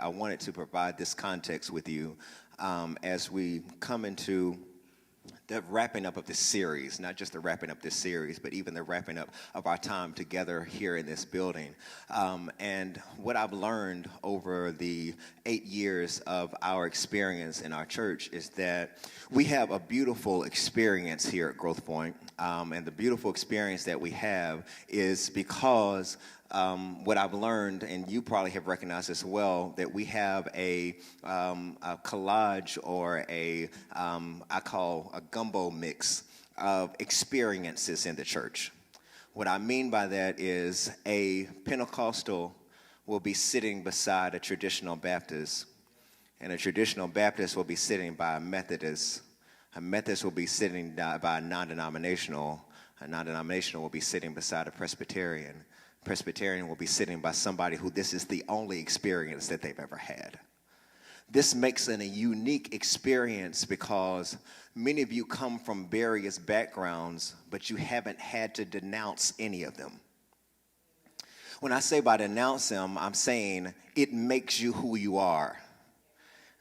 I wanted to provide this context with you as we come into the wrapping up of this series, not just the wrapping up this series, but even the wrapping up of our time together here in this building. And what I've learned over the 8 years of our experience in our church is that we have a beautiful experience here at GrowthPoint. And the beautiful experience that we have is because what I've learned, and you probably have recognized as well, that we have a collage or I call a gumbo mix of experiences in the church. What I mean by that is a Pentecostal will be sitting beside a traditional Baptist, and a traditional Baptist will be sitting by a Methodist. A Methodist will be sitting by a non-denominational. A non-denominational will be sitting beside a Presbyterian. Presbyterian will be sitting by somebody who this is the only experience that they've ever had. This makes it a unique experience because many of you come from various backgrounds, but you haven't had to denounce any of them. When I say by denounce them, I'm saying it makes you who you are.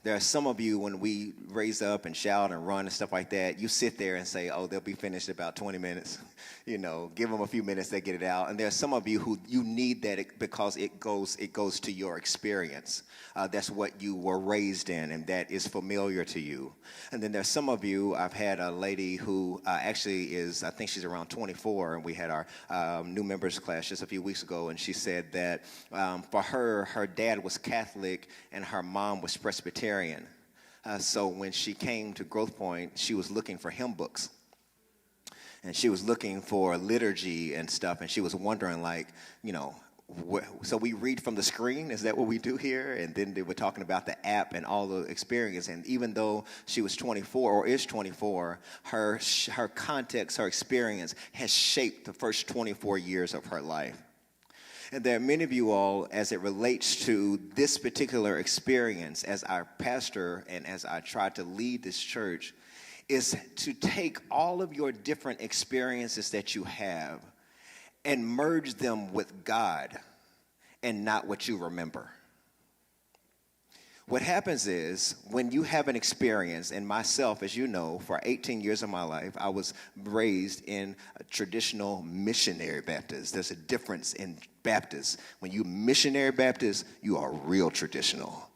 There are some of you, when we raise up and shout and run and stuff like that, you sit there and say, oh, they'll be finished in about 20 minutes. You know, give them a few minutes, they get it out. And there are some of you who you need that because it goes to your experience. That's what you were raised in, and that is familiar to you. And then there's some of you, I've had a lady who actually is, I think she's around 24, and we had our new members class just a few weeks ago, and she said that for her dad was Catholic and her mom was Presbyterian. So when she came to GrowthPoint, she was looking for hymn books. And she was looking for liturgy and stuff, and she was wondering, like, you know, so we read from the screen? Is that what we do here? And then they were talking about the app and all the experience. And even though she was 24 or is 24, her context, her experience has shaped the first 24 years of her life. And there are many of you all, as it relates to this particular experience, as our pastor and as I try to lead this church, is to take all of your different experiences that you have and merge them with God and not what you remember. What happens is when you have an experience, and myself, as you know, for 18 years of my life, I was raised in a traditional missionary Baptist. There's a difference in Baptists. When you missionary Baptist, you are real traditional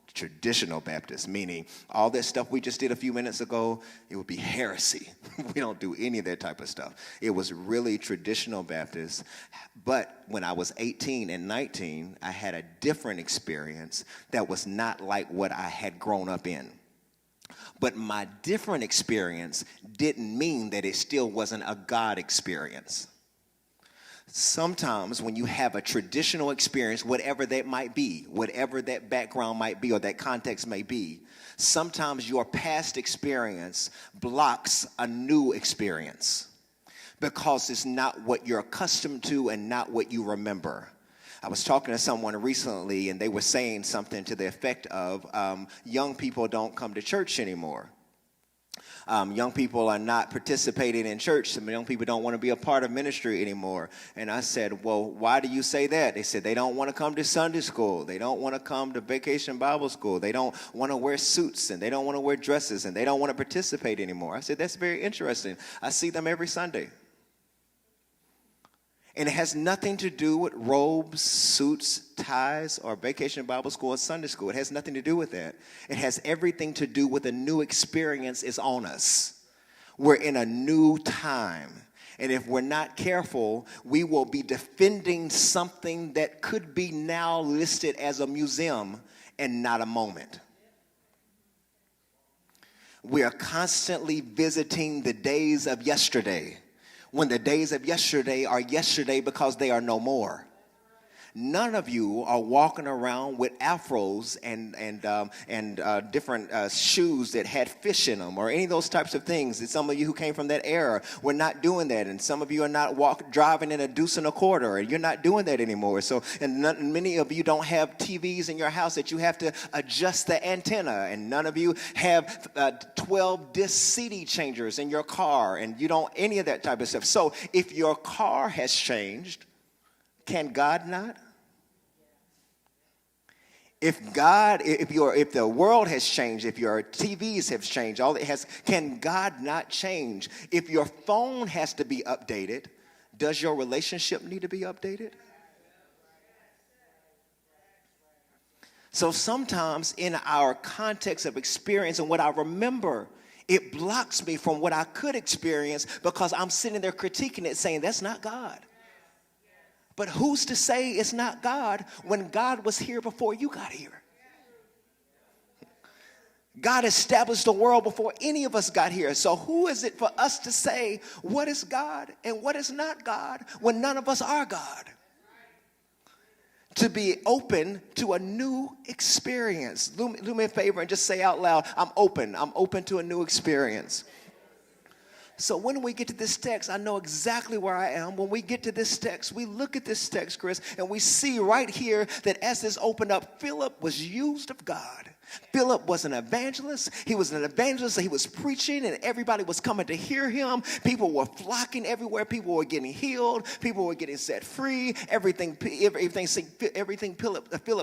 Baptist, meaning all that stuff we just did a few minutes ago, it would be heresy. We don't do any of that type of stuff. It was really traditional Baptist. But when I was 18 and 19, I had a different experience that was not like what I had grown up in. But my different experience didn't mean that it still wasn't a God experience. Sometimes when you have a traditional experience, whatever that might be, whatever that background might be or that context may be, sometimes your past experience blocks a new experience because it's not what you're accustomed to and not what you remember. I was talking to someone recently, and they were saying something to the effect of young people don't come to church anymore. Young people are not participating in church. Some young people don't want to be a part of ministry anymore. And I said, well, why do you say that? They said they don't want to come to Sunday school. They don't want to come to vacation Bible school. They don't want to wear suits, and they don't want to wear dresses, and they don't want to participate anymore. I said, that's very interesting. I see them every Sunday. And it has nothing to do with robes, suits, ties, or vacation Bible school or Sunday school. It has nothing to do with that. It has everything to do with a new experience is on us. We're in a new time. And if we're not careful, we will be defending something that could be now listed as a museum and not a moment. We are constantly visiting the days of yesterday, when the days of yesterday are yesterday because they are no more. None of you are walking around with afros and different shoes that had fish in them or any of those types of things. And some of you who came from that era were not doing that. And some of you are not driving in a deuce and a quarter, and you're not doing that anymore. So, many of you don't have TVs in your house that you have to adjust the antenna. And none of you have 12 disc CD changers in your car, and you don't any of that type of stuff. So if your car has changed, can God not? If the world has changed, if your TVs have changed, can God not change? If your phone has to be updated, does your relationship need to be updated? So sometimes in our context of experience and what I remember, it blocks me from what I could experience because I'm sitting there critiquing it saying, that's not God. But who's to say it's not God when God was here before you got here? God established the world before any of us got here. So who is it for us to say what is God and what is not God when none of us are God? To be open to a new experience. Do me a favor and just say out loud, I'm open. I'm open to a new experience. So when we get to this text, I know exactly where I am. When we get to this text, we look at this text, Chris, and we see right here that as this opened up, Philip was used of God. Philip was an evangelist. He was an evangelist. He was preaching and everybody was coming to hear him. People were flocking everywhere. People were getting healed. People were getting set free. Everything Philip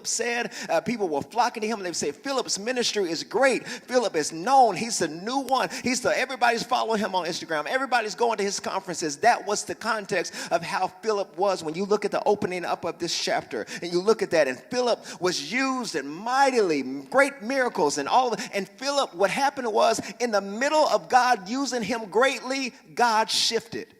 said, people were flocking to him. And they said, Philip's ministry is great. Philip is known. He's the new one. Everybody's following him on Instagram. Everybody's going to his conferences. That was the context of how Philip was when you look at the opening up of this chapter. And you look at that. And Philip was used and mightily great miracles and all. And Philip, what happened was in the middle of God using him greatly, God shifted.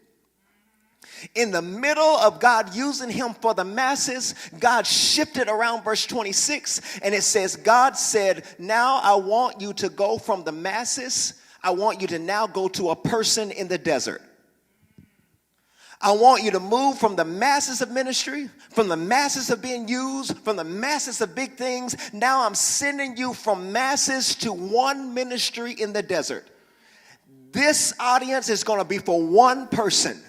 In the middle of God using him for the masses, God shifted around verse 26. And it says, God said, now I want you to go from the masses. I want you to now go to a person in the desert. I want you to move from the masses of ministry, from the masses of being used, from the masses of big things. Now I'm sending you from masses to one ministry in the desert. This audience is going to be for one person.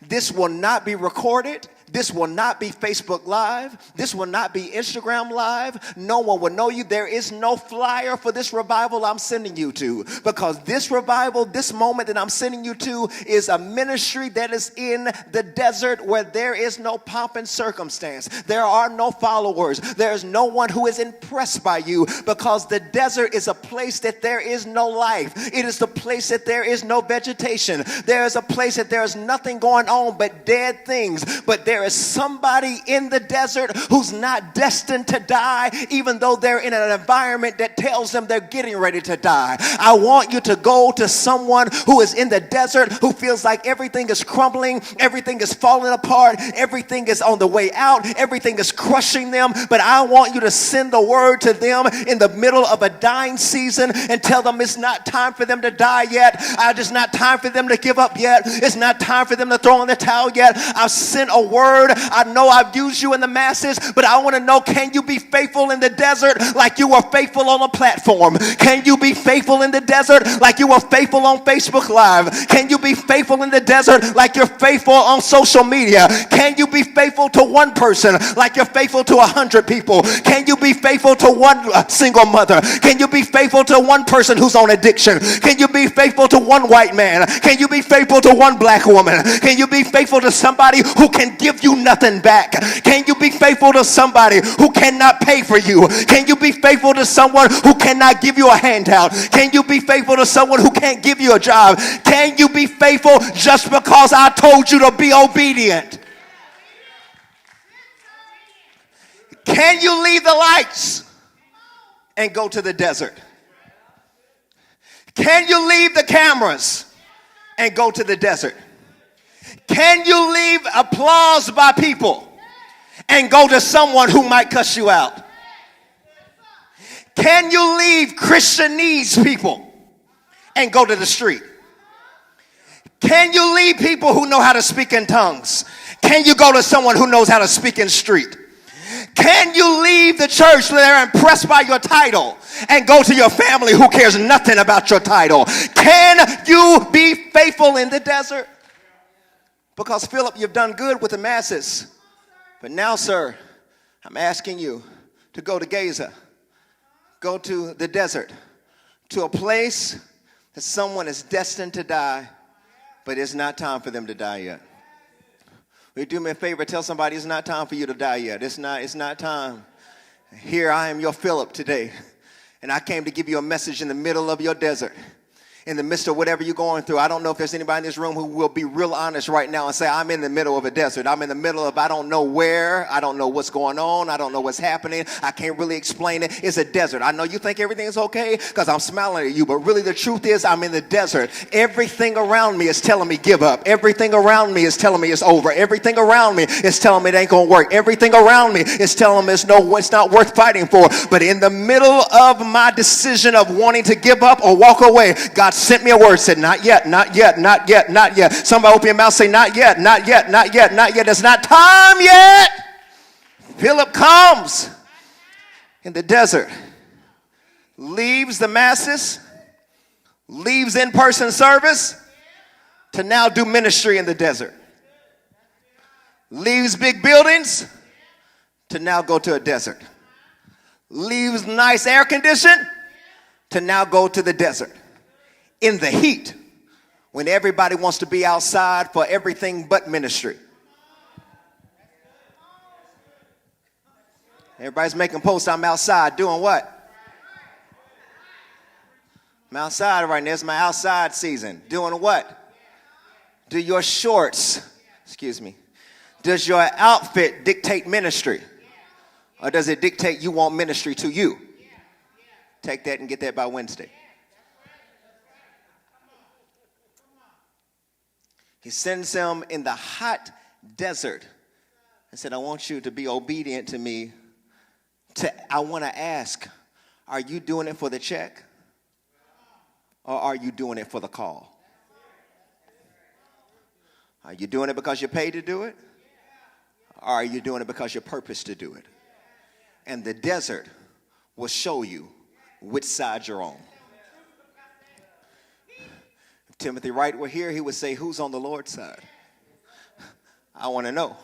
This will not be recorded. This will not be Facebook Live. This will not be Instagram Live. No one will know you. There is no flyer for this revival I'm sending you to. Because this revival, this moment that I'm sending you to is a ministry that is in the desert where there is no pomp and circumstance. There are no followers. There is no one who is impressed by you because the desert is a place that there is no life. It is the place that there is no vegetation. There is a place that there is nothing going on but dead things. But there is somebody in the desert who's not destined to die, even though they're in an environment that tells them they're getting ready to die. I want you to go to someone who is in the desert, who feels like everything is crumbling, everything is falling apart, everything is on the way out, everything is crushing them. But I want you to send the word to them in the middle of a dying season and tell them it's not time for them to die yet. It's not time for them to give up yet. It's not time for them to throw in the towel yet. I've sent a word. I know I've used you in the masses, but I want to know, can you be faithful in the desert like you were faithful on a platform? Can you be faithful in the desert like you were faithful on Facebook Live? Can you be faithful in the desert like you're faithful on social media? Can you be faithful to one person like you're faithful to 100 people? Can you be faithful to one single mother? Can you be faithful to one person who's on addiction? Can you be faithful to one white man? Can you be faithful to one black woman? Can you be faithful to somebody who can give you nothing back? Can you be faithful to somebody who cannot pay for you? Can you be faithful to someone who cannot give you a handout? Can you be faithful to someone who can't give you a job? Can you be faithful just because I told you to be obedient? Can you leave the lights and go to the desert? Can you leave the cameras and go to the desert? Can you leave applause by people and go to someone who might cuss you out? Can you leave Christianese people and go to the street? Can you leave people who know how to speak in tongues? Can you go to someone who knows how to speak in street? Can you leave the church where they're impressed by your title and go to your family who cares nothing about your title? Can you be faithful in the desert? Because, Philip, you've done good with the masses. But now, sir, I'm asking you to go to Gaza. Go to the desert. To a place that someone is destined to die, but it's not time for them to die yet. Will you do me a favor? Tell somebody it's not time for you to die yet. It's not time. Here I am, your Philip today, and I came to give you a message in the middle of your desert. In the midst of whatever you're going through. I don't know if there's anybody in this room who will be real honest right now and say, I'm in the middle of a desert. I'm in the middle of, I don't know where. I don't know what's going on. I don't know what's happening. I can't really explain it. It's a desert. I know you think everything is okay because I'm smiling at you, but really the truth is I'm in the desert. Everything around me is telling me give up. Everything around me is telling me it's over. Everything around me is telling me it ain't going to work. Everything around me is telling me it's not worth fighting for. But in the middle of my decision of wanting to give up or walk away, God sent me a word, said, not yet, not yet, not yet, not yet. Somebody open your mouth, say, not yet, not yet, not yet, not yet. It's not time yet. Philip comes in the desert, leaves the masses, leaves in-person service to now do ministry in the desert. Leaves big buildings to now go to a desert. Leaves nice air condition to now go to the desert. In the heat, when everybody wants to be outside for everything but ministry. Everybody's making posts, I'm outside doing what? I'm outside right now, it's my outside season. Doing what? Do your shorts, does your outfit dictate ministry? Or does it dictate you want ministry to you? Take that and get that by Wednesday. He sends him in the hot desert and said, I want you to be obedient to me. I want to ask, are you doing it for the check? Or are you doing it for the call? Are you doing it because you're paid to do it? Or are you doing it because you're purposed to do it? And the desert will show you which side you're on. Timothy Wright were here, he would say, who's on the Lord's side? I want to know.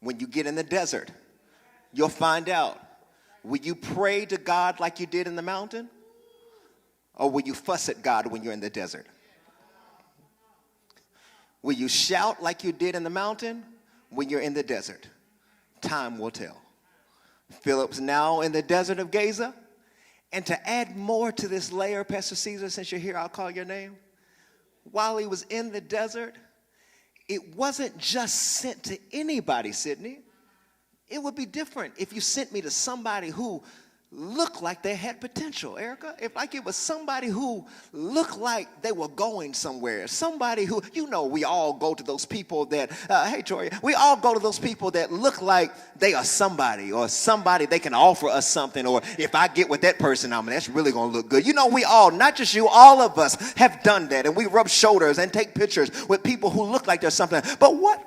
When you get in the desert, you'll find out. Will you pray to God like you did in the mountain? Or will you fuss at God when you're in the desert? Will you shout like you did in the mountain when you're in the desert? Time will tell. Philip's now in the desert of Gaza. And to add more to this layer, Pastor Caesar, since you're here, I'll call your name. While he was in the desert, it wasn't just sent to anybody, Sydney. It would be different if you sent me to somebody who looked like they had potential, Erica. If like it was somebody who looked like they were going somewhere. Somebody who, we all go to those people that, hey, Tori, we all go to those people that look like they are somebody or somebody they can offer us something. Or if I get with that person, that's really going to look good. We all, not just you, all of us have done that. And we rub shoulders and take pictures with people who look like they're something. But what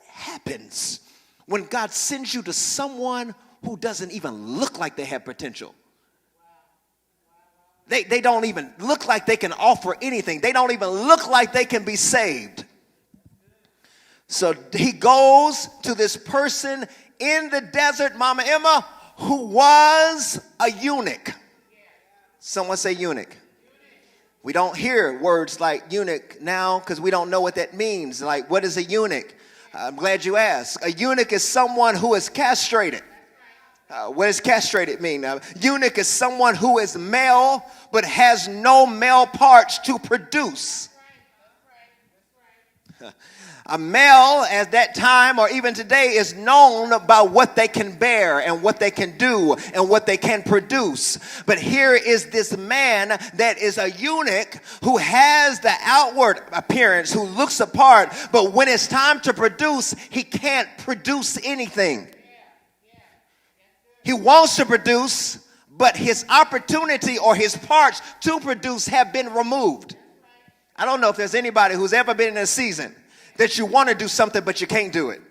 happens when God sends you to someone who doesn't even look like they have potential? They don't even look like they can offer anything. They don't even look like they can be saved. So he goes to this person in the desert, Mama Emma, who was a eunuch. Someone say eunuch. We don't hear words like eunuch now because we don't know what that means. Like, what is a eunuch? I'm glad you asked. A eunuch is someone who is castrated. What does castrated mean? Eunuch is someone who is male but has no male parts to produce. A male at that time or even today is known by what they can bear and what they can do and what they can produce. But here is this man that is a eunuch who has the outward appearance, who looks apart, but when it's time to produce, he can't produce anything. He wants to produce, but his opportunity or his parts to produce have been removed. I don't know if there's anybody who's ever been in a season that you want to do something, but you can't do it.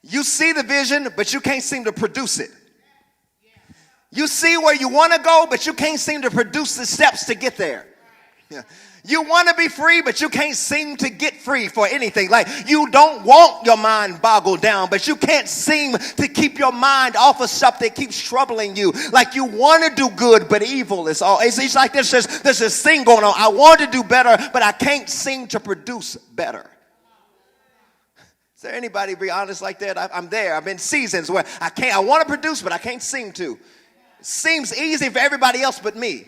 You see the vision, but you can't seem to produce it. You see where you want to go, but you can't seem to produce the steps to get there. Yeah. You want to be free, but you can't seem to get free for anything. Like, you don't want your mind boggled down, but you can't seem to keep your mind off of stuff that keeps troubling you. Like, you want to do good, but evil is all. It's like there's this thing going on. I want to do better, but I can't seem to produce better. Is there anybody be honest like that? I'm there. I've been seasons where I want to produce, but I can't seem to. It seems easy for everybody else but me.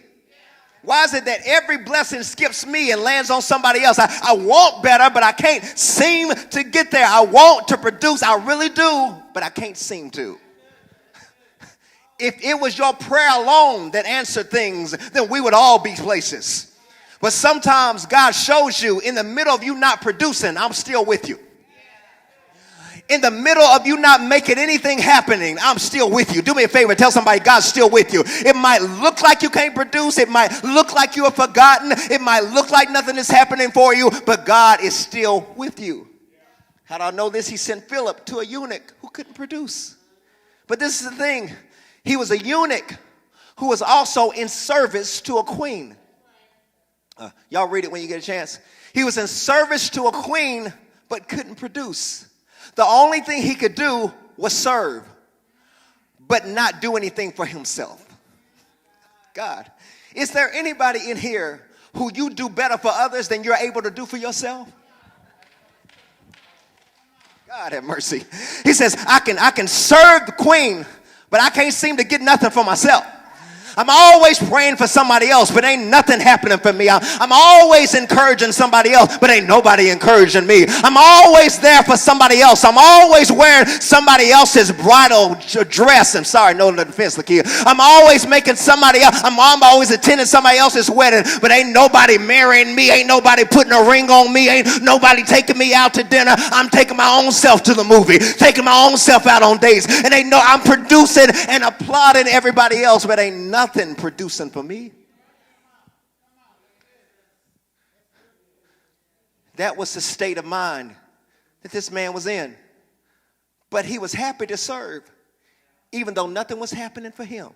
Why is it that every blessing skips me and lands on somebody else? I want better, but I can't seem to get there. I want to produce. I really do, but I can't seem to. If it was your prayer alone that answered things, then we would all be places. But sometimes God shows you in the middle of you not producing, I'm still with you. In the middle of you not making anything happening, I'm still with you. Do me a favor, tell somebody God's still with you. It might look like you can't produce. It might look like you are forgotten. It might look like nothing is happening for you, but God is still with you. How do I know this? He sent Philip to a eunuch who couldn't produce. But this is the thing. He was a eunuch who was also in service to a queen. Y'all read it when you get a chance. He was in service to a queen, but couldn't produce. The only thing he could do was serve, but not do anything for himself. God, is there anybody in here who you do better for others than you're able to do for yourself? God have mercy. He says, I can serve the queen, but I can't seem to get nothing for myself. I'm always praying for somebody else, but ain't nothing happening for me. I'm always encouraging somebody else, but ain't nobody encouraging me. I'm always there for somebody else. I'm always wearing somebody else's bridal dress. I'm sorry, no offense, Lakia. I'm always making somebody else. I'm always attending somebody else's wedding, but ain't nobody marrying me. Ain't nobody putting a ring on me. Ain't nobody taking me out to dinner. I'm taking my own self to the movie, taking my own self out on dates, and I'm producing and applauding everybody else, but ain't nothing producing for me. That was the state of mind that this man was in. But he was happy to serve, even though nothing was happening for him.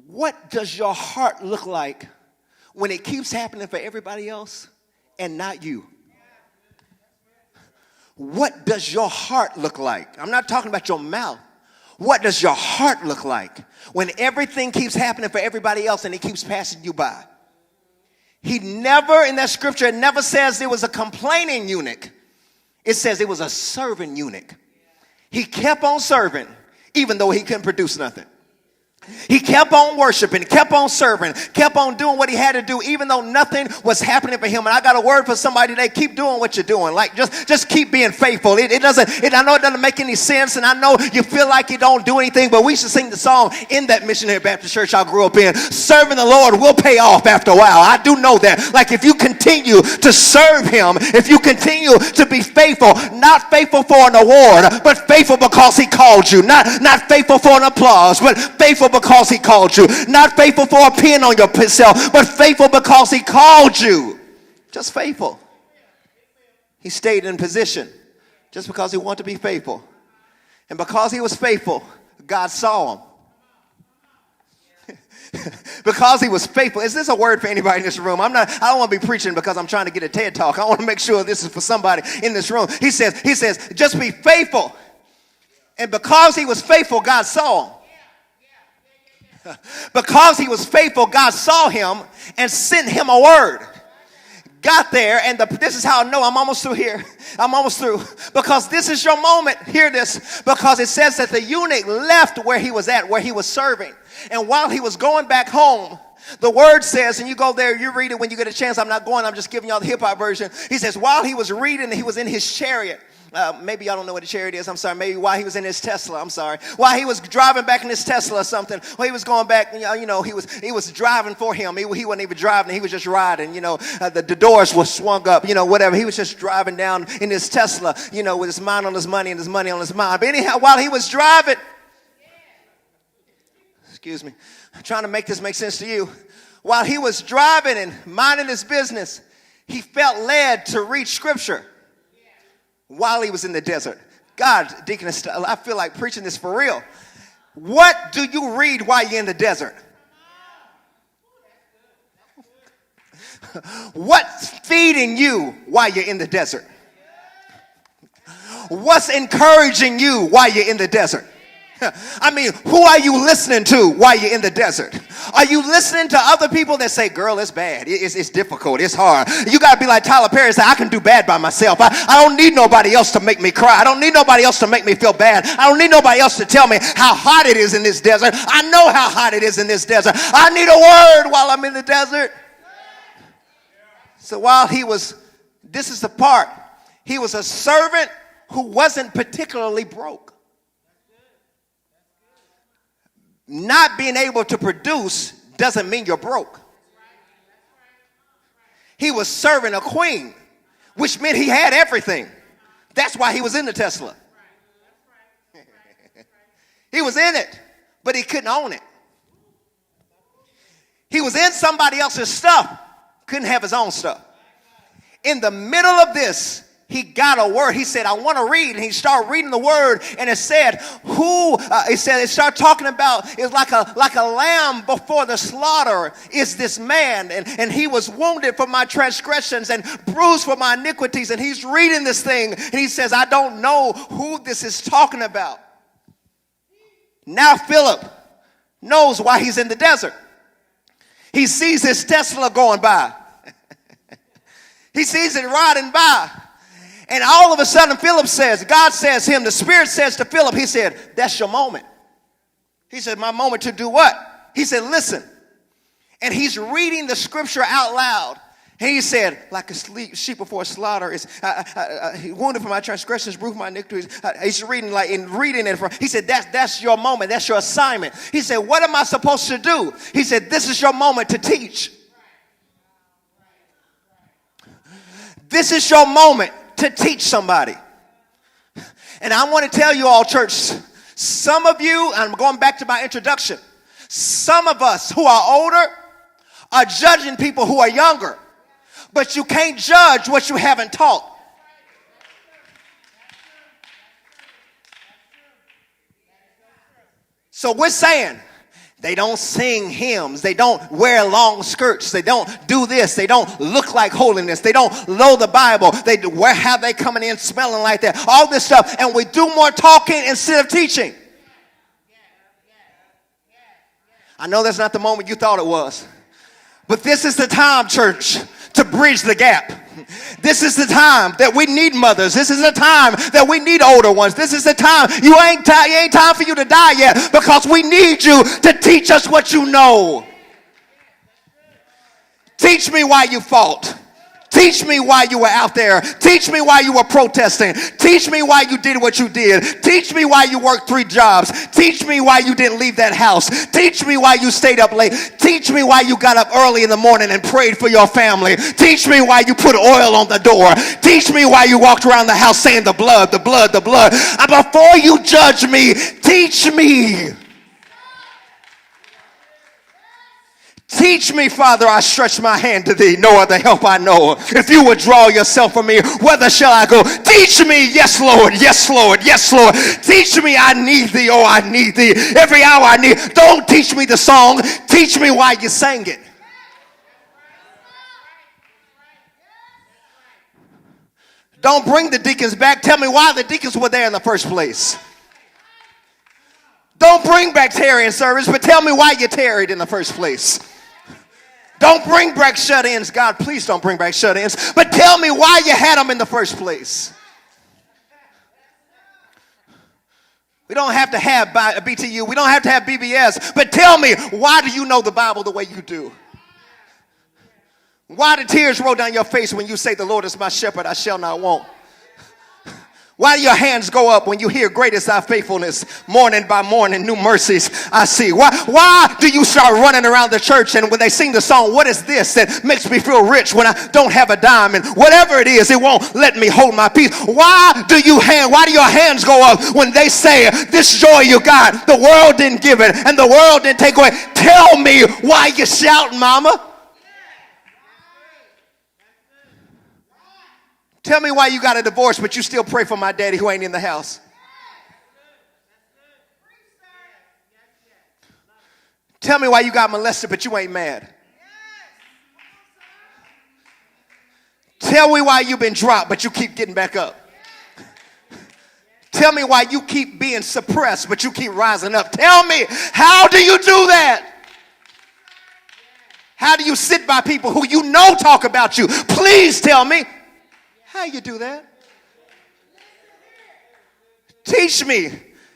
What does your heart look like when it keeps happening for everybody else and not you? What does your heart look like? I'm not talking about your mouth. What does your heart look like when everything keeps happening for everybody else and it keeps passing you by? He never, in that scripture, it never says it was a complaining eunuch. It says it was a serving eunuch. He kept on serving even though he couldn't produce nothing. He kept on worshiping, kept on serving, kept on doing what he had to do, even though nothing was happening for him. And I got a word for somebody today. Keep doing what you're doing. Like, just keep being faithful. I know it doesn't make any sense, and I know you feel like you don't do anything, but we should sing the song in that missionary Baptist church I grew up in. Serving the Lord will pay off after a while. I do know that. Like, if you continue to serve him, if you continue to be faithful, not faithful for an award, but faithful because he called you. Not faithful for an applause, but faithful because he called you. Not faithful for a pin on yourself, but faithful because he called you. Just faithful. He stayed in position just because he wanted to be faithful. And because he was faithful, God saw him. Because he was faithful. Is this a word for anybody in this room? I don't want to be preaching because I'm trying to get a TED talk. I want to make sure this is for somebody in this room. He says, just be faithful. And because he was faithful, God saw him. Because he was faithful, God saw him and sent him a word. Got there, and this is how I know I'm almost through here. I'm almost through. Because this is your moment. Hear this. Because it says that the eunuch left where he was at, where he was serving. And while he was going back home, the word says, and you go there, you read it when you get a chance. I'm not going, I'm just giving y'all the hip hop version. He says, while he was reading, he was in his chariot. Maybe y'all don't know what a chariot is. I'm sorry. Maybe while he was in his Tesla. I'm sorry. While he was driving back in his Tesla or something. While he was going back, he was driving for him. He wasn't even driving. He was just riding. The doors were swung up. Whatever. He was just driving down in his Tesla. With his mind on his money and his money on his mind. But anyhow, while he was driving, excuse me, I'm trying to make this make sense to you. While he was driving and minding his business, he felt led to read scripture. While he was in the desert. God, Deacon, I feel like preaching this for real. What do you read while you're in the desert? What's feeding you while you're in the desert? What's encouraging you while you're in the desert? I mean, who are you listening to while you're in the desert? Are you listening to other people that say, girl, it's bad, it's difficult, it's hard? You got to be like Tyler Perry and say, I can do bad by myself. I don't need nobody else to make me cry. I don't need nobody else to make me feel bad. I don't need nobody else to tell me how hot it is in this desert. I know how hot it is in this desert. I need a word while I'm in the desert. So while this is the part, he was a servant who wasn't particularly broke. Not being able to produce doesn't mean you're broke. He was serving a queen, which meant he had everything. That's why he was in the Tesla. He was in it, but he couldn't own it. He was in somebody else's stuff, couldn't have his own stuff. In the middle of this, he got a word. He said, I want to read. And he started reading the word. And it said, it started talking about, it's like a lamb before the slaughter is this man. And he was wounded for my transgressions and bruised for my iniquities. And he's reading this thing. And he says, I don't know who this is talking about. Now Philip knows why he's in the desert. He sees his Tesla going by. He sees it riding by. And all of a sudden, Philip says, God says him, the Spirit says to Philip, he said, that's your moment. He said, my moment to do what? He said, listen. And he's reading the scripture out loud. And he said, like a sheep before slaughter is wounded for my transgressions, bruised for my iniquities. He's reading it. He said, that's your moment. That's your assignment. He said, what am I supposed to do? He said, this is your moment to teach. This is your moment to teach somebody. And I want to tell you all, church, some of you, and I'm going back to my introduction, some of us who are older are judging people who are younger, but you can't judge what you haven't taught. So we're saying, they don't sing hymns. They don't wear long skirts. They don't do this. They don't look like holiness. They don't know the Bible. Where have they coming in smelling like that? All this stuff. And we do more talking instead of teaching. I know that's not the moment you thought it was. But this is the time, church, to bridge the gap. This is the time that we need mothers. This is the time that we need older ones. This is the time. You ain't time for you to die yet, because we need you to teach us what you know. Teach me why you fought. Teach me why you were out there. Teach me why you were protesting. Teach me why you did what you did. Teach me why you worked 3 jobs. Teach me why you didn't leave that house. Teach me why you stayed up late. Teach me why you got up early in the morning and prayed for your family. Teach me why you put oil on the door. Teach me why you walked around the house saying the blood, the blood, the blood. And before you judge me, teach me. Teach me, Father, I stretch my hand to thee. No other help I know. If you would draw yourself from me, whither shall I go? Teach me, yes, Lord, yes, Lord, yes, Lord. Teach me, I need thee, oh, I need thee. Every hour I need. Don't teach me the song. Teach me why you sang it. Don't bring the deacons back. Tell me why the deacons were there in the first place. Don't bring back tarrying service, but tell me why you tarried in the first place. Don't bring back shut-ins. God, please don't bring back shut-ins. But tell me why you had them in the first place. We don't have to have BTU. We don't have to have BBS. But tell me, why do you know the Bible the way you do? Why do tears roll down your face when you say, the Lord is my shepherd, I shall not want? Why do your hands go up when you hear great is thy faithfulness, morning by morning, new mercies I see? Why do you start running around the church, and when they sing the song, what is this that makes me feel rich when I don't have a dime? And whatever it is, it won't let me hold my peace. Why do your hands go up when they say, this joy you got, the world didn't give it and the world didn't take away? Tell me why you shouting, mama. Tell me why you got a divorce, but you still pray for my daddy who ain't in the house. Tell me why you got molested, but you ain't mad. Tell me why you've been dropped, but you keep getting back up. Tell me why you keep being suppressed, but you keep rising up. Tell me, how do you do that? How do you sit by people who you know talk about you? Please tell me how you do that. Teach me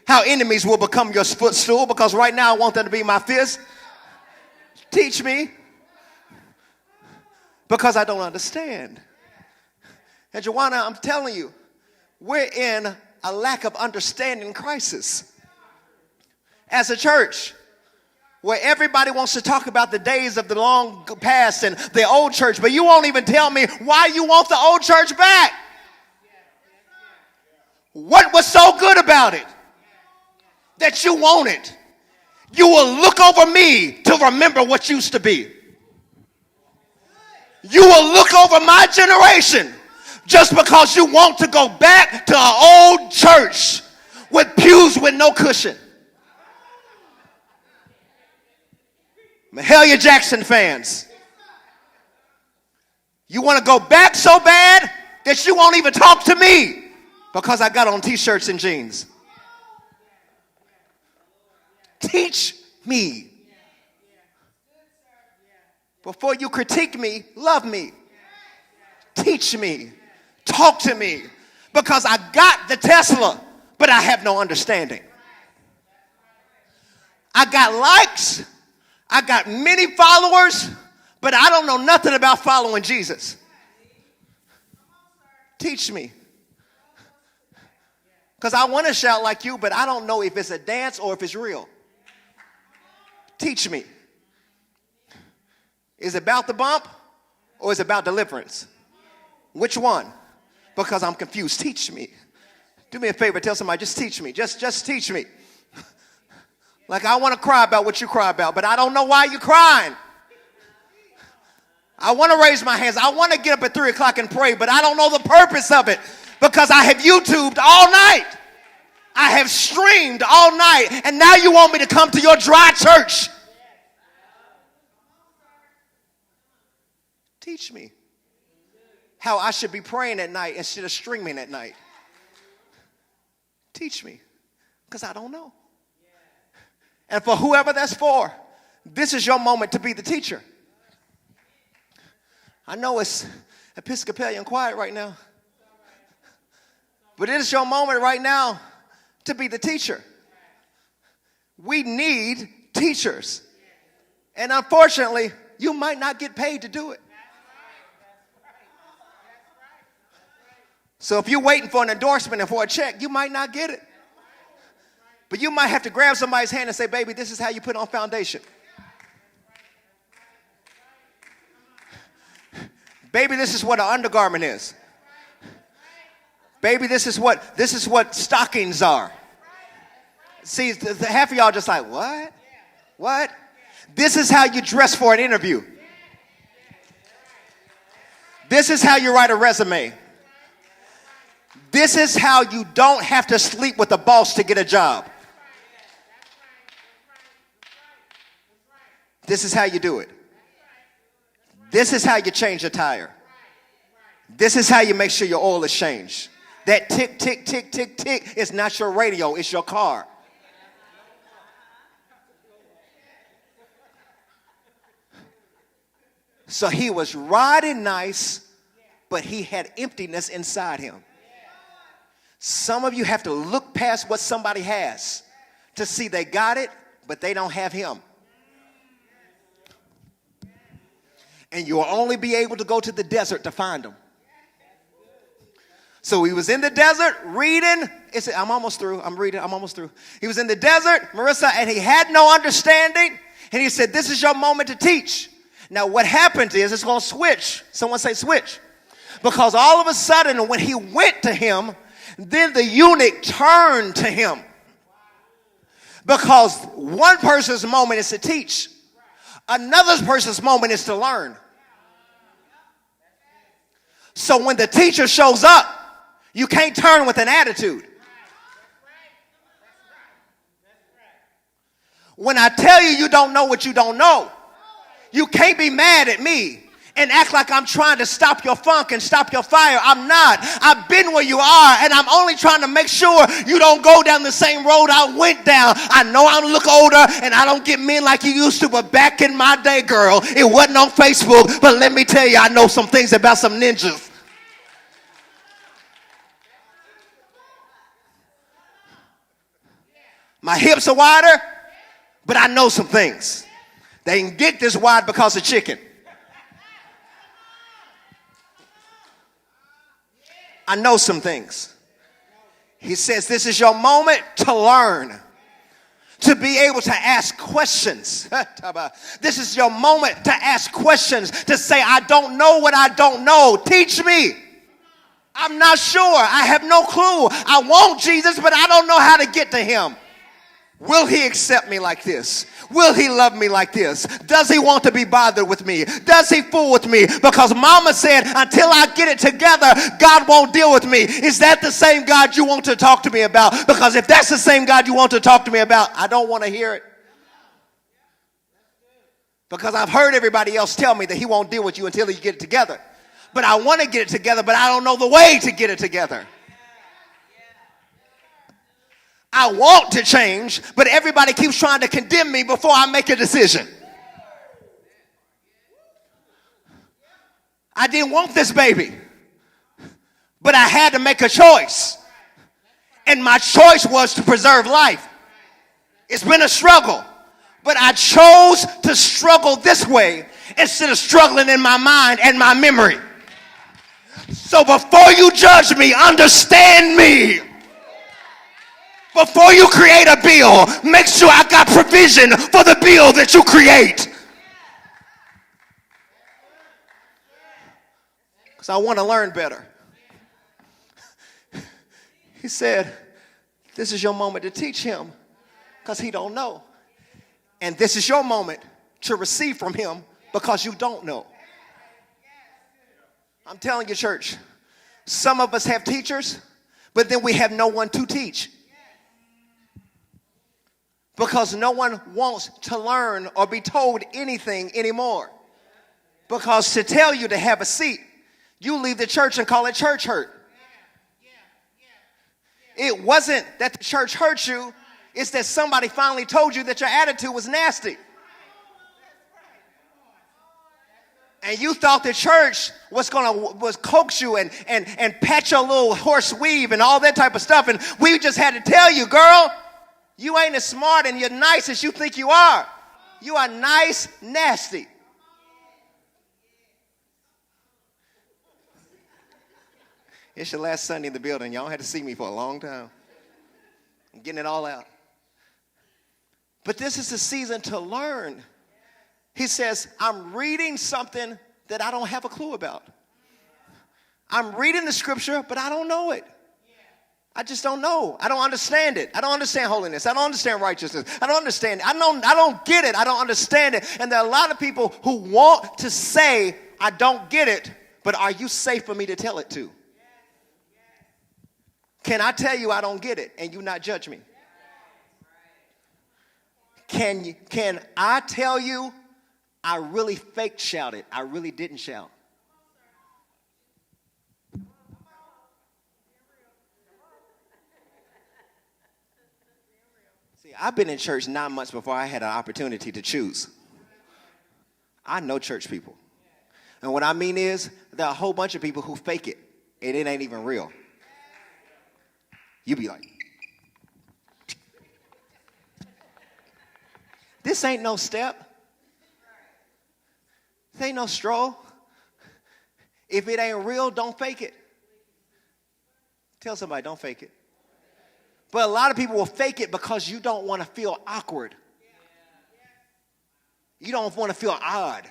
how enemies will become your footstool, because right now I want them to be my fist. Teach me, because I don't understand. And Joanna, I'm telling you, we're in a lack of understanding crisis as a church, where everybody wants to talk about the days of the long past and the old church, but you won't even tell me why you want the old church back. What was so good about it that you want it? You will look over me to remember what used to be. You will look over my generation just because you want to go back to an old church with pews with no cushion. Mahalia Jackson fans, you want to go back so bad that you won't even talk to me because I got on t-shirts and jeans. Teach me. Before you critique me, love me. Teach me. Talk to me. Because I got the Tesla, but I have no understanding. I got likes. I got many followers, but I don't know nothing about following Jesus. Teach me. Because I want to shout like you, but I don't know if it's a dance or if it's real. Teach me. Is it about the bump or is it about deliverance? Which one? Because I'm confused. Teach me. Do me a favor. Tell somebody, just teach me. Just teach me. Like, I want to cry about what you cry about, but I don't know why you're crying. I want to raise my hands. I want to get up at 3 o'clock and pray, but I don't know the purpose of it because I have YouTubed all night. I have streamed all night, and now you want me to come to your dry church. Teach me how I should be praying at night instead of streaming at night. Teach me, because I don't know. And for whoever that's for, this is your moment to be the teacher. I know it's Episcopalian quiet right now, but it is your moment right now to be the teacher. We need teachers. And unfortunately, you might not get paid to do it. So if you're waiting for an endorsement and for a check, you might not get it. But you might have to grab somebody's hand and say, baby, this is how you put on foundation. Baby, this is what an undergarment is. Baby, this is what stockings are. See, half of y'all just like, what? What? This is how you dress for an interview. This is how you write a resume. This is how you don't have to sleep with the boss to get a job. This is how you do it. This is how you change a tire. This is how you make sure your oil is changed. That tick, tick, tick, tick, tick is not your radio, it's your car. So he was riding nice, but he had emptiness inside him. Some of you have to look past what somebody has to see they got it, but they don't have him. And you'll only be able to go to the desert to find them. So he was in the desert reading. I'm almost through. I'm almost through. He was in the desert, Marissa, and he had no understanding. And he said, this is your moment to teach. Now what happens is it's going to switch. Someone say switch. Because all of a sudden when he went to him, then the eunuch turned to him. Because one person's moment is to teach. Another person's moment is to learn. So when the teacher shows up, you can't turn with an attitude. When I tell you you don't know what you don't know, you can't be mad at me and act like I'm trying to stop your funk and stop your fire. I'm not. I've been where you are, and I'm only trying to make sure you don't go down the same road I went down. I know I look older, and I don't get men like you used to, but back in my day, girl, it wasn't on Facebook, but let me tell you, I know some things about some ninjas. My hips are wider, but I know some things. They can get this wide because of chicken. I know some things. He says this is your moment to learn, to be able to ask questions. This is your moment to ask questions, to say, I don't know what I don't know. Teach me. I'm not sure. I have no clue. I want Jesus, but I don't know how to get to him. Will he accept me like this? Will he love me like this? Does he want to be bothered with me? Does he fool with me? Because mama said, until I get it together, God won't deal with me. Is that the same God you want to talk to me about? Because if that's the same God you want to talk to me about, I don't want to hear it. Because I've heard everybody else tell me that he won't deal with you until you get it together. But I want to get it together, but I don't know the way to get it together. I want to change, but everybody keeps trying to condemn me before I make a decision. I didn't want this baby, but I had to make a choice. And my choice was to preserve life. It's been a struggle, but I chose to struggle this way instead of struggling in my mind and my memory. So before you judge me, understand me. Before you create a bill, make sure I got provision for the bill that you create. Because I want to learn better. He said, this is your moment to teach him because he don't know. And this is your moment to receive from him because you don't know. I'm telling you, church, some of us have teachers, but then we have no one to teach. Because no one wants to learn or be told anything anymore. Because to tell you to have a seat, you leave the church and call it church hurt. It wasn't that the church hurt you. It's that somebody finally told you that your attitude was nasty. And you thought the church was coax you and pat your little horse weave and all that type of stuff. And we just had to tell you, girl, you ain't as smart and you're nice as you think you are. You are nice, nasty. It's your last Sunday in the building. Y'all had to see me for a long time. I'm getting it all out. But this is a season to learn. He says, I'm reading something that I don't have a clue about. I'm reading the scripture, but I don't know it. I just don't know. I don't understand it. I don't understand holiness. I don't understand righteousness. I don't understand it. I don't get it. I don't understand it. And there are a lot of people who want to say, I don't get it, but are you safe for me to tell it to? Can I tell you I don't get it and you not judge me? Can I tell you I really faked shouted? I really didn't shout. See, I've been in church 9 months before I had an opportunity to choose. I know church people. And what I mean is, there are a whole bunch of people who fake it, and it ain't even real. You be like, this ain't no step. This ain't no stroll. If it ain't real, don't fake it. Tell somebody, don't fake it. But a lot of people will fake it because you don't want to feel awkward. You don't want to feel odd.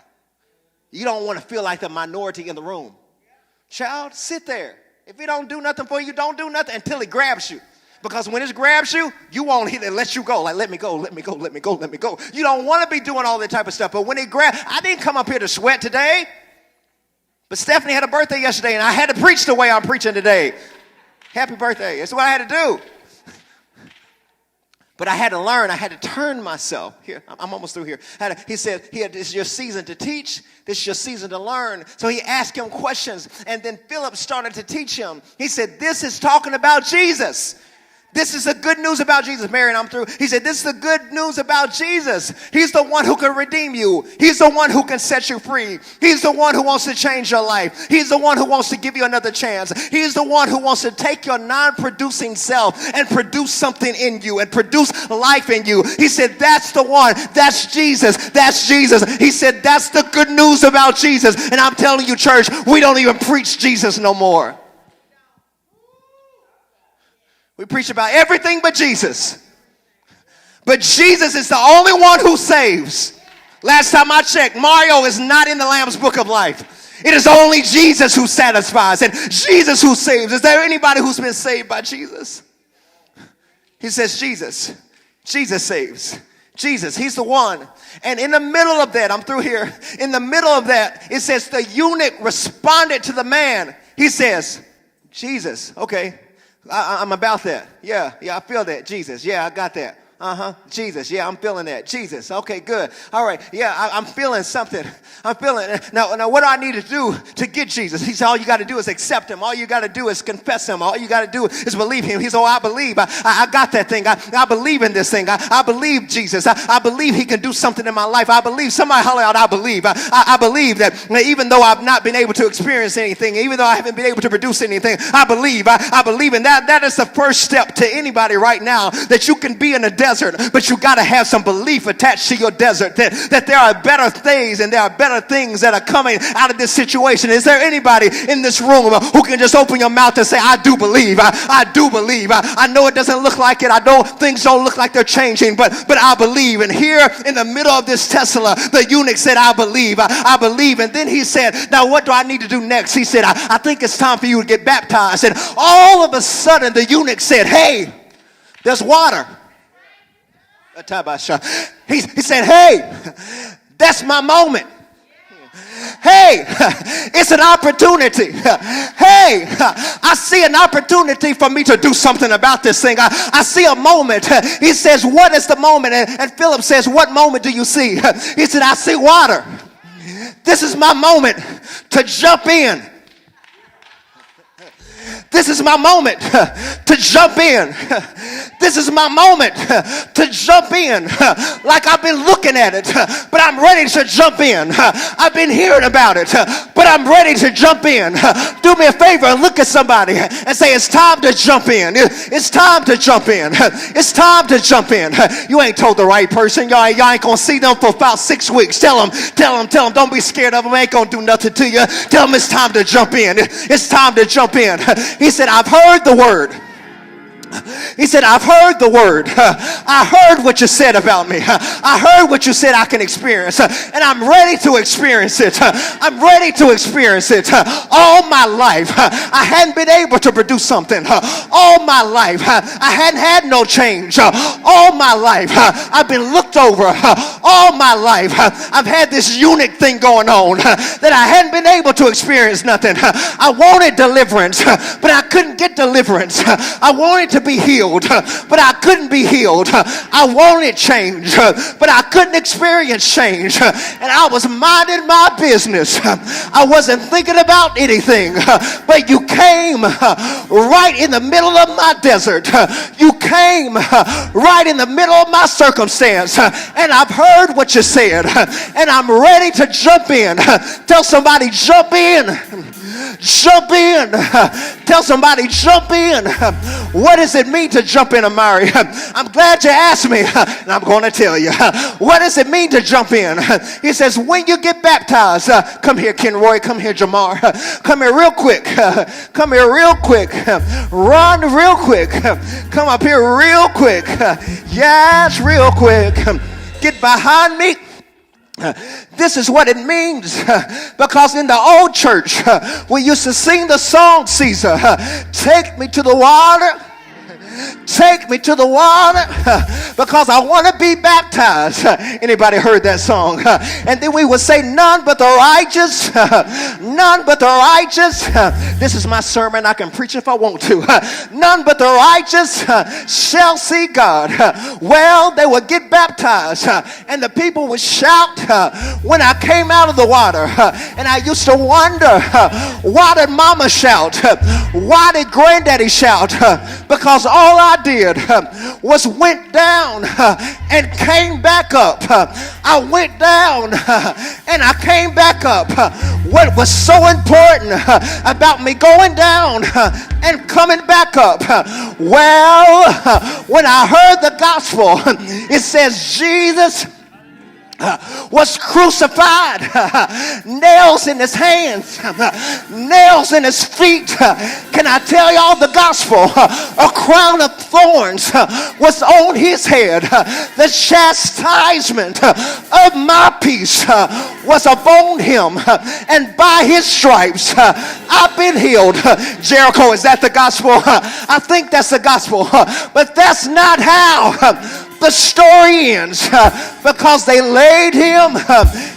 You don't want to feel like the minority in the room. Child, sit there. If it don't do nothing for you, don't do nothing until it grabs you. Because when it grabs you, you won't hit it, let you go. Like, let me go, let me go, let me go, let me go. You don't want to be doing all that type of stuff. But when it grabs, I didn't come up here to sweat today. But Stephanie had a birthday yesterday, and I had to preach the way I'm preaching today. Happy birthday. That's what I had to do. But I had to learn. I had to turn myself. Here, I'm almost through here. He said, this is your season to teach. This is your season to learn. So he asked him questions. And then Philip started to teach him. He said, this is talking about Jesus. This is the good news about Jesus. Marion, I'm through. He said, this is the good news about Jesus. He's the one who can redeem you. He's the one who can set you free. He's the one who wants to change your life. He's the one who wants to give you another chance. He's the one who wants to take your non-producing self and produce something in you and produce life in you. He said, that's the one. That's Jesus. That's Jesus. He said, that's the good news about Jesus. And I'm telling you, church, we don't even preach Jesus no more. We preach about everything but Jesus. But Jesus is the only one who saves. Last time I checked, Mario is not in the Lamb's Book of Life. It is only Jesus who satisfies and Jesus who saves. Is there anybody who's been saved by Jesus? He says Jesus. Jesus saves. Jesus, he's the one. And in the middle of that, I'm through here. In the middle of that, it says the eunuch responded to the man. He says, Jesus, okay. I'm about that. Yeah, I feel that. Jesus, yeah, I got that. Jesus, yeah, I'm feeling that. Jesus, okay, good. All right, yeah, I'm feeling something. I'm feeling it. Now, what do I need to do to get Jesus? He said, all you got to do is accept him. All you got to do is confess him. All you got to do is believe him. He said, oh, I believe. I got that thing. I believe in this thing. I believe Jesus. I believe he can do something in my life. I believe. Somebody holler out, I believe. I believe that even though I've not been able to experience anything, even though I haven't been able to produce anything, I believe. I believe in that. That is the first step to anybody right now, that you can be in a desert, but you got to have some belief attached to your desert that there are better things and there are better things that are coming out of this situation. Is there anybody in this room who can just open your mouth and say, I do believe. I do believe. I know it doesn't look like it. I know things don't look like they're changing, but I believe. And here in the middle of this Tesla, the eunuch said, I believe. I believe. And then he said, now what do I need to do next? He said, I think it's time for you to get baptized. And all of a sudden the eunuch said, hey, there's water. He said, hey, that's my moment. Hey, it's an opportunity. Hey, I see an opportunity for me to do something about this thing. I see a moment. He says, what is the moment? And Philip says, what moment do you see? He said, I see water. This is my moment to jump in. This is my moment to jump in. This is my moment to jump in. Like I've been looking at it, but I'm ready to jump in. I've been hearing about it, but I'm ready to jump in. Do me a favor and look at somebody and say, it's time to jump in. It's time to jump in. It's time to jump in. You ain't told the right person. Y'all ain't gonna see them for about 6 weeks. Tell them. Don't be scared of them. Ain't gonna do nothing to you. Tell them it's time to jump in. It's time to jump in. He said, I've heard the word. He said, I've heard the word. I heard what you said about me. I heard what you said I can experience. And I'm ready to experience it. I'm ready to experience it. All my life, I hadn't been able to produce something. All my life, I hadn't had no change. All my life, I've been looked over. All my life, I've had this eunuch thing going on that I hadn't been able to experience nothing. I wanted deliverance, but I couldn't get deliverance. I wanted to be healed, but I couldn't be healed. I wanted change, but I couldn't experience change. And I was minding my business. I wasn't thinking about anything, but you came right in the middle of my desert. You came right in the middle of my circumstance, and I've heard what you said, and I'm ready to jump in. Tell somebody, jump in. Jump in. Tell somebody, jump in. What does it mean to jump in, Amari? I'm glad you asked me, and I'm going to tell you. What does it mean to jump in? He says, when you get baptized, come here, Kenroy, come here, Jamar. Come here real quick. Come here real quick. Run real quick. Come up here real quick. Yes, real quick. Get behind me. This is what it means, because in the old church we used to sing the song, Caesar, take me to the water. Take me to the water, because I want to be baptized. Anybody heard that song? And then we would say, none but the righteous, none but the righteous. This is my sermon. I can preach if I want to. None but the righteous shall see God. Well, they would get baptized, and the people would shout when I came out of the water. And I used to wonder, why did mama shout? Why did granddaddy shout? Because all I did was went down and came back up. I went down and I came back up. What was so important about me going down and coming back up? Well, when I heard the gospel, it says Jesus was crucified, nails in his hands, nails in his feet. Can I tell y'all the gospel? A crown of thorns was on his head. The chastisement of my peace was upon him, and by his stripes I've been healed. Jericho, is that the gospel? I think that's the gospel, but that's not how the story ends, because they laid him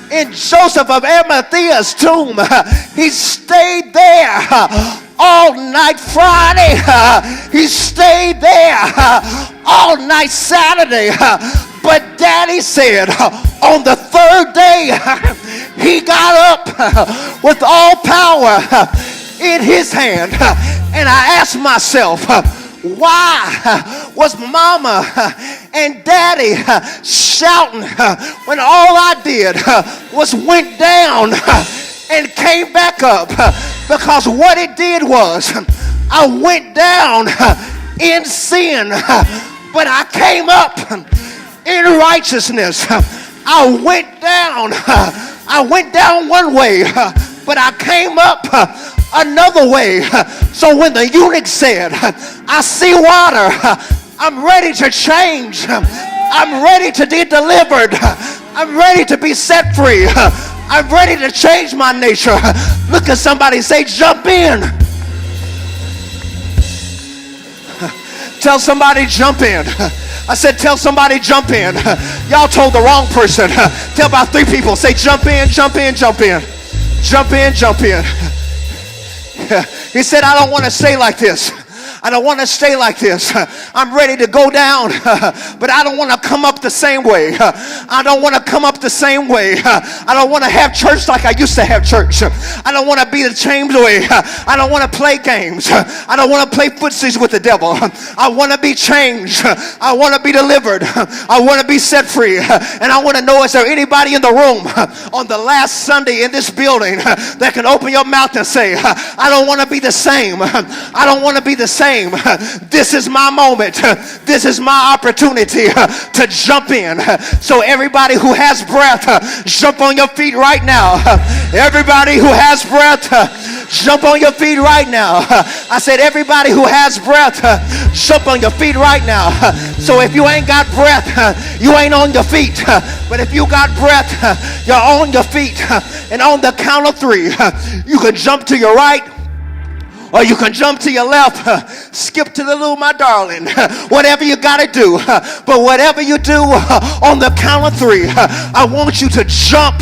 in Joseph of Arimathea's tomb. He stayed there all night Friday. He stayed there all night Saturday. But Daddy said on the third day, he got up with all power in his hand. And I asked myself, why was mama and daddy shouting when all I did was went down and came back up? Because what it did was, I went down in sin, but I came up in righteousness. I went down one way, but I came up another way. So when the eunuch said, I see water, I'm ready to change, I'm ready to be delivered, I'm ready to be set free, I'm ready to change my nature. Look at somebody, say, jump in. Tell somebody, jump in. I said, tell somebody, jump in. Y'all told the wrong person. Tell about 3 people, say, jump in, jump in, jump in. Jump in, jump in. He said, I don't want to stay like this. I don't want to stay like this. I'm ready to go down, but I don't want to come up the same way. I don't want to come up the same way. I don't want to have church like I used to have church. I don't want to be the same way. I don't want to play games. I don't want to play footsies with the devil. I want to be changed. I want to be delivered. I want to be set free. And I want to know, is there anybody in the room on the last Sunday in this building that can open your mouth and say, I don't want to be the same. I don't want to be the same. This is my moment. This is my opportunity to jump in. So everybody who has breath, jump on your feet right now. Everybody who has breath, jump on your feet right now. I said everybody who has breath, jump on your feet right now. So if you ain't got breath, you ain't on your feet. But if you got breath, you're on your feet. And on the count of 3, you can jump to your right, or you can jump to your left, skip to the loo, my darling. Whatever you got to do. But whatever you do, on the count of 3, I want you to jump.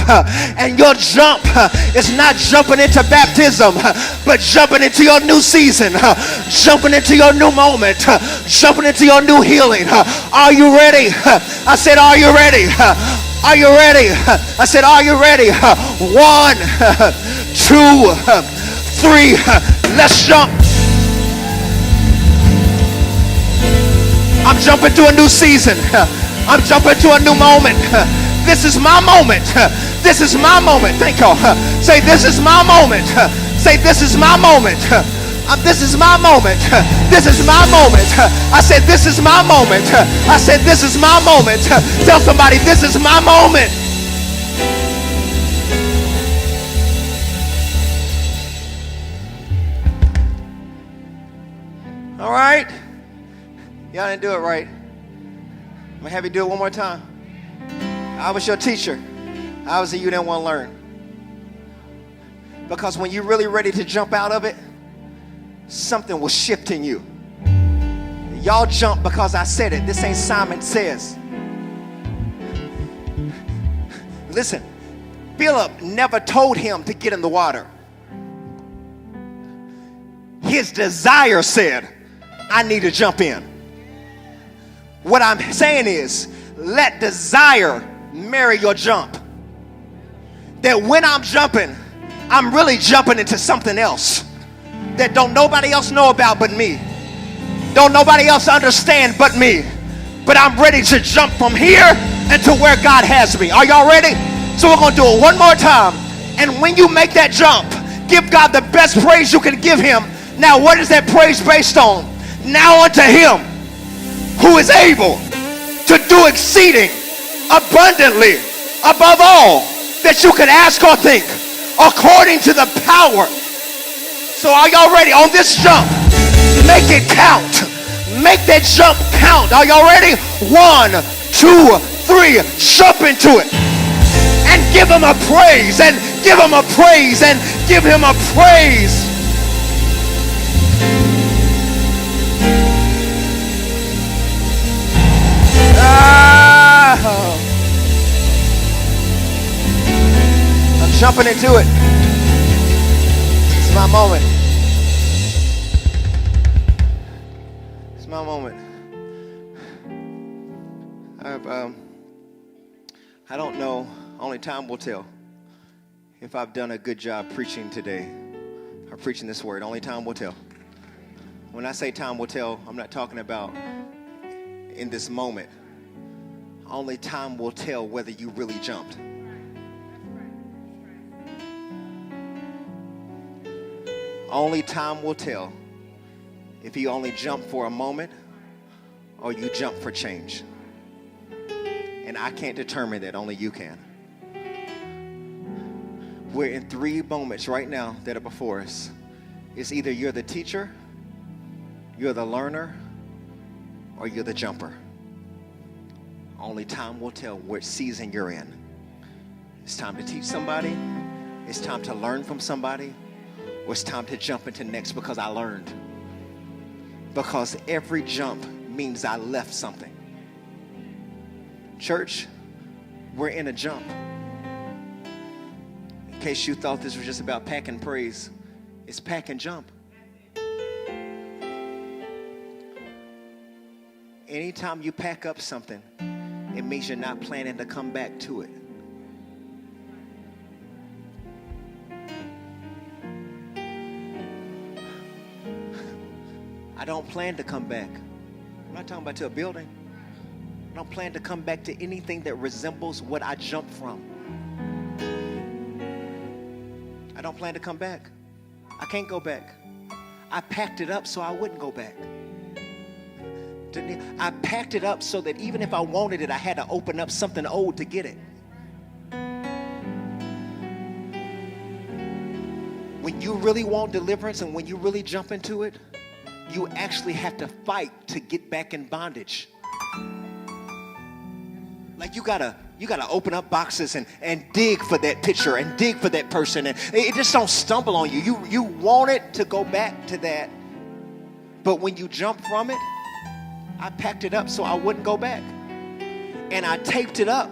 And your jump is not jumping into baptism, but jumping into your new season, jumping into your new moment, jumping into your new healing. Are you ready? I said, are you ready? Are you ready? I said, are you ready? 1, 2, 3, let's jump. I'm jumping to a new season. I'm jumping to a new moment. This is my moment. This is my moment. Thank y'all. Say, this is my moment. Say, this is my moment. This is my moment. This is my moment. I said, this is my moment. I said, this is my moment. Tell somebody, this is my moment. All right? Y'all didn't do it right. I'm going to have you do it one more time. I was your teacher. Obviously, you didn't want to learn. Because when you're really ready to jump out of it, something will shift in you. Y'all jump because I said it. This ain't Simon Says. Listen, Philip never told him to get in the water. His desire said, I need to jump in. What I'm saying is, let desire marry your jump. That when I'm jumping, I'm really jumping into something else that don't nobody else know about but me. Don't nobody else understand but me. But I'm ready to jump from here into where God has me. Are y'all ready? So we're going to do it one more time. And when you make that jump, give God the best praise you can give him. Now, what is that praise based on? Now unto him who is able to do exceeding abundantly above all that you can ask or think, according to the power. So are y'all ready? On this jump, make it count. Make that jump count. Are y'all ready? 1, 2, 3. Jump into it. And give him a praise. And give him a praise. And give him a praise. I'm jumping into it. It's my moment. It's my moment. I don't know. Only time will tell if I've done a good job preaching today or preaching this word. Only time will tell. When I say time will tell, I'm not talking about in this moment. Only time will tell whether you really jumped. Only time will tell if you only jump for a moment or you jump for change. And I can't determine that, only you can. We're in 3 moments right now that are before us. It's either you're the teacher, you're the learner, or you're the jumper. Only time will tell what season you're in. It's time to teach somebody. It's time to learn from somebody. Or it's time to jump into next because I learned. Because every jump means I left something. Church, we're in a jump. In case you thought this was just about pack and praise, it's pack and jump. Anytime you pack up something, it means you're not planning to come back to it. I don't plan to come back. I'm not talking about to a building. I don't plan to come back to anything that resembles what I jumped from. I don't plan to come back. I can't go back. I packed it up so I wouldn't go back. I packed it up so that even if I wanted it, I had to open up something old to get it. When you really want deliverance and when you really jump into it, you actually have to fight to get back in bondage. Like you gotta open up boxes and dig for that picture and dig for that person, and it just don't stumble on you. You want it to go back to that, but when you jump from it, I packed it up so I wouldn't go back, and I taped it up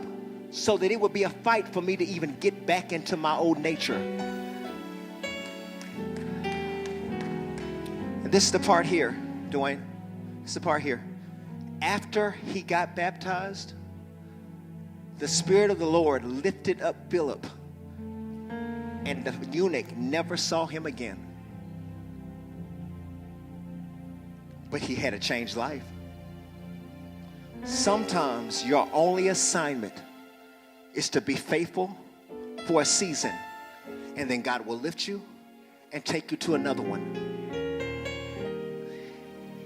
so that it would be a fight for me to even get back into my old nature. And this is the part here, Dwayne. This is the part here. After he got baptized, the Spirit of the Lord lifted up Philip, and the eunuch never saw him again. But he had a changed life. Sometimes your only assignment is to be faithful for a season, and then God will lift you and take you to another one.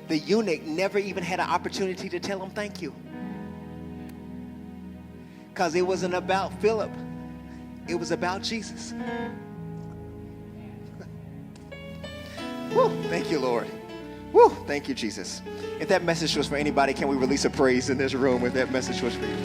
The eunuch never even had an opportunity to tell him thank you. Because it wasn't about Philip. It was about Jesus. Woo, thank you, Lord. Woo, thank you, Jesus. If that message was for anybody, can we release a praise in this room if that message was for you?